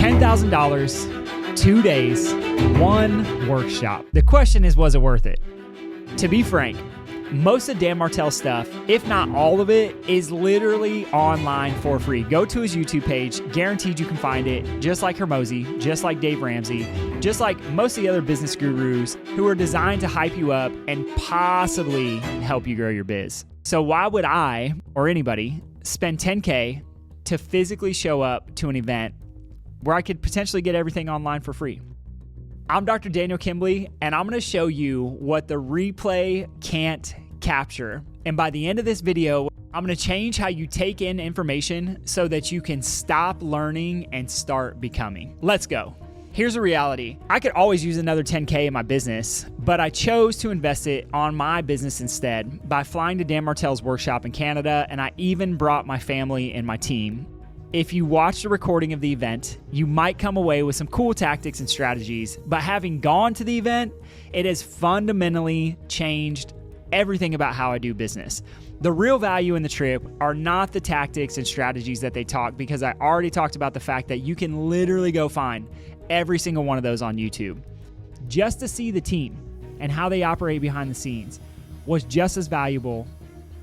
$10,000, 2 days, 1 workshop. The question is, was it worth it? To be frank, most of Dan Martell's stuff, if not all of it, is literally online for free. Go to his YouTube page, guaranteed you can find it, just like Hermosi, just like Dave Ramsey, just like most of the other business gurus who are designed to hype you up and possibly help you grow your biz. So why would I, or anybody, spend $10K to physically show up to an event where I could potentially get everything online for free? I'm Dr. Daniel Kimbley, and I'm going to show you what the replay can't capture. And by the end of this video, I'm going to change how you take in information so that you can stop learning and start becoming. Let's go. Here's the reality. I could always use another 10K in my business, but I chose to invest it on my business instead by flying to Dan Martell's workshop in Canada, and I even brought my family and my team. If you watched a recording of the event, you might come away with some cool tactics and strategies, but having gone to the event, it has fundamentally changed everything about how I do business. The real value in the trip are not the tactics and strategies that they talk, because I already talked about the fact that you can literally go find every single one of those on YouTube. Just to see the team and how they operate behind the scenes was just as valuable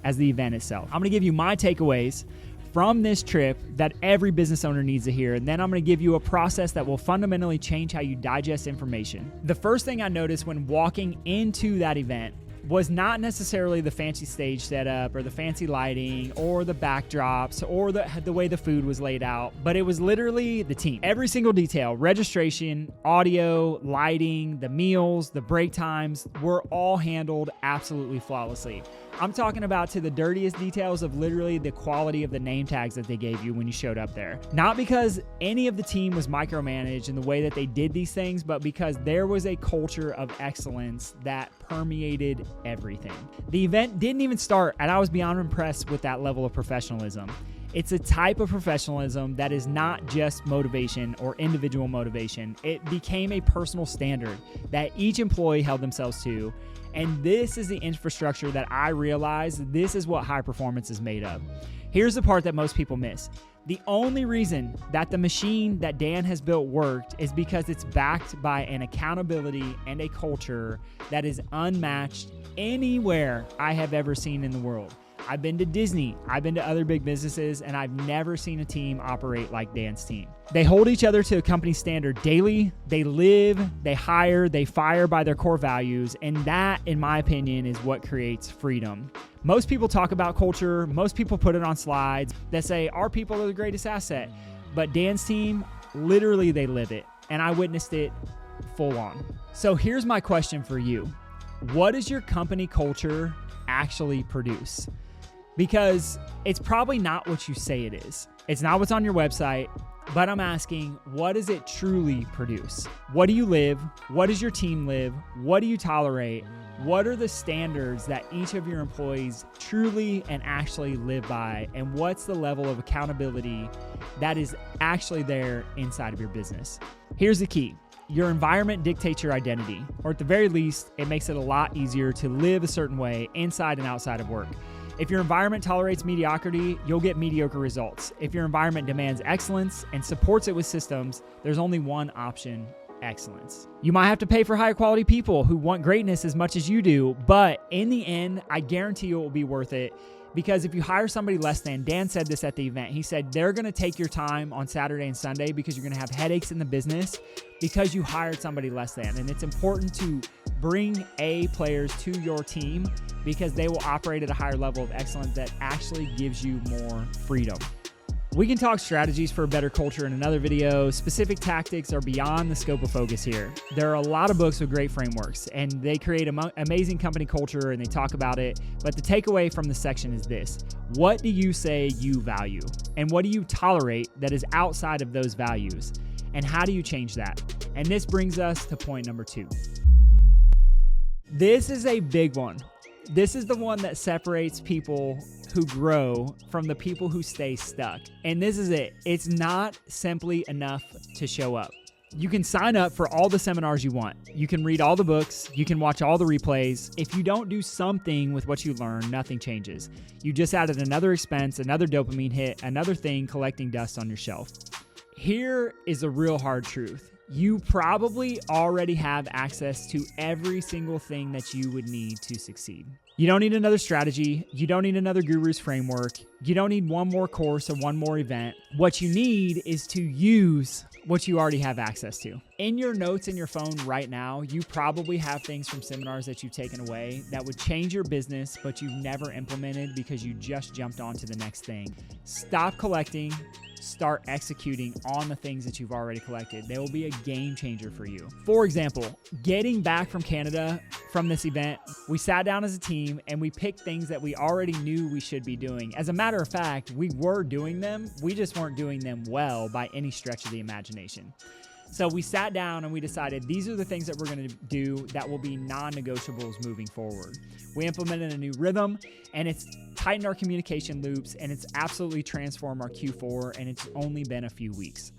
as the event itself. I'm gonna give you my takeaways from this trip that every business owner needs to hear, and then I'm going to give you a process that will fundamentally change how you digest information. The first thing I noticed when walking into that event was not necessarily the fancy stage setup or the fancy lighting or the backdrops or the way the food was laid out, but it was literally the team. Every single detail, registration, audio, lighting, the meals, the break times were all handled absolutely flawlessly. I'm talking about to the dirtiest details of literally the quality of the name tags that they gave you when you showed up there. Not because any of the team was micromanaged in the way that they did these things, but because there was a culture of excellence that permeated everything. The event didn't even start, and I was beyond impressed with that level of professionalism. It's a type of professionalism that is not just motivation or individual motivation. It became a personal standard that each employee held themselves to. And this is the infrastructure that I realize this is what high performance is made of. Here's the part that most people miss. The only reason that the machine that Dan has built worked is because it's backed by an accountability and a culture that is unmatched anywhere I have ever seen in the world. I've been to Disney, I've been to other big businesses, and I've never seen a team operate like Dan's team. They hold each other to a company standard daily. They live, they hire, they fire by their core values, and that, in my opinion, is what creates freedom. Most people talk about culture, most people put it on slides that say our people are the greatest asset, but Dan's team, literally they live it, and I witnessed it full on. So here's my question for you. What does your company culture actually produce? Because it's probably not what you say it is. It's not what's on your website, but I'm asking, what does it truly produce? What do you live? What does your team live? What do you tolerate? What are the standards that each of your employees truly and actually live by? And what's the level of accountability that is actually there inside of your business? Here's the key. Your environment dictates your identity, or at the very least, it makes it a lot easier to live a certain way inside and outside of work. If your environment tolerates mediocrity, you'll get mediocre results. If your environment demands excellence and supports it with systems, there's only one option: excellence. You might have to pay for high quality people who want greatness as much as you do, but in the end, I guarantee you it will be worth it. Because if you hire somebody less than, Dan said this at the event, he said they're going to take your time on Saturday and Sunday because you're going to have headaches in the business because you hired somebody less than. And it's important to bring A players to your team because they will operate at a higher level of excellence that actually gives you more freedom. We can talk strategies for a better culture in another video. Specific tactics are beyond the scope of focus here. There are a lot of books with great frameworks, and they create amazing company culture, and they talk about it. But the takeaway from the section is this: what do you say you value? And what do you tolerate that is outside of those values? And how do you change that? And this brings us to point number 2. This is a big one. This is the one that separates people who grow from the people who stay stuck. And this is it. It's not simply enough to show up. You can sign up for all the seminars you want. You can read all the books. You can watch all the replays. If you don't do something with what you learn, nothing changes. You just added another expense, another dopamine hit, another thing collecting dust on your shelf. Here is a real hard truth. You probably already have access to every single thing that you would need to succeed. You don't need another strategy. You don't need another guru's framework. You don't need one more course or one more event. What you need is to use what you already have access to. In your notes in your phone right now, you probably have things from seminars that you've taken away that would change your business, but you've never implemented because you just jumped on to the next thing. Stop collecting. Start executing on the things that you've already collected. They will be a game changer for you. For example, getting back from Canada from this event, we sat down as a team and we picked things that we already knew we should be doing. As a matter of fact, we were doing them. We just weren't doing them well by any stretch of the imagination. So we sat down and we decided these are the things that we're going to do that will be non-negotiables moving forward. We implemented a new rhythm, and it's tightened our communication loops, and it's absolutely transformed our Q4, and it's only been a few weeks.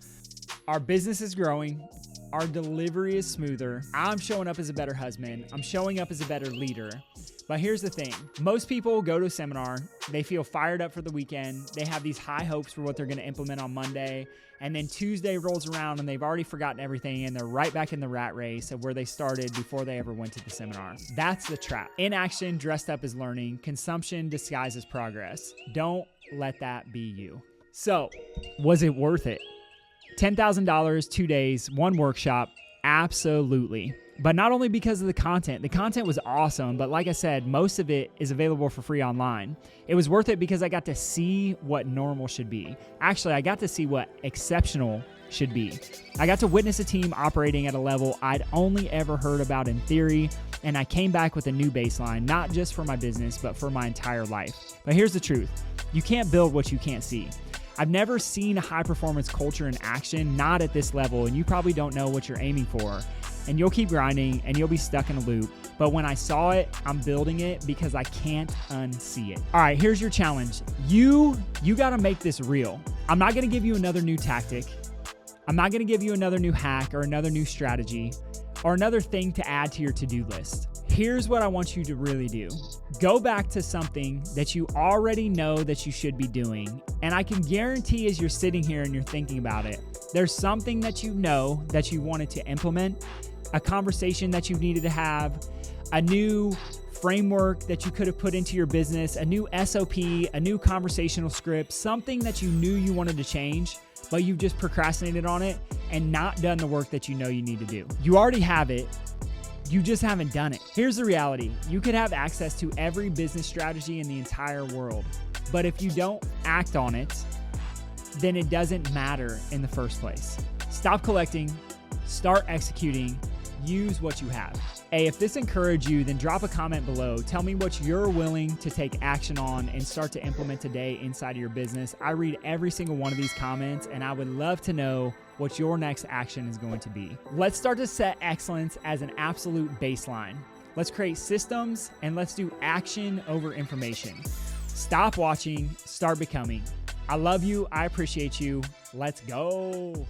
Our business is growing. Our delivery is smoother. I'm showing up as a better husband. I'm showing up as a better leader. But here's the thing. Most people go to a seminar. They feel fired up for the weekend. They have these high hopes for what they're going to implement on Monday. And then Tuesday rolls around and they've already forgotten everything and they're right back in the rat race of where they started before they ever went to the seminar. That's the trap. Inaction dressed up as learning. Consumption disguised as progress. Don't let that be you. So, was it worth it? $10,000, 2 days, one workshop, absolutely. But not only because of the content was awesome, but like I said, most of it is available for free online. It was worth it because I got to see what normal should be. Actually, I got to see what exceptional should be. I got to witness a team operating at a level I'd only ever heard about in theory, and I came back with a new baseline, not just for my business, but for my entire life. But here's the truth. You can't build what you can't see. I've never seen a high-performance culture in action, not at this level, and you probably don't know what you're aiming for. And you'll keep grinding, and you'll be stuck in a loop. But when I saw it, I'm building it because I can't unsee it. All right, here's your challenge. You got to make this real. I'm not going to give you another new tactic. I'm not going to give you another new hack or another new strategy or another thing to add to your to-do list. Here's what I want you to really do. Go back to something that you already know that you should be doing. And I can guarantee as you're sitting here and you're thinking about it, there's something that you know that you wanted to implement, a conversation that you needed to have, a new framework that you could have put into your business, a new SOP, a new conversational script, something that you knew you wanted to change, but you've just procrastinated on it and not done the work that you know you need to do. You already have it. You just haven't done it. Here's the reality. You could have access to every business strategy in the entire world, but if you don't act on it, then it doesn't matter in the first place. Stop collecting, start executing, use what you have. Hey, if this encouraged you, then drop a comment below. Tell me what you're willing to take action on and start to implement today inside of your business. I read every single one of these comments, and I would love to know what your next action is going to be. Let's start to set excellence as an absolute baseline. Let's create systems, and let's do action over information. Stop watching, start becoming. I love you. I appreciate you. Let's go.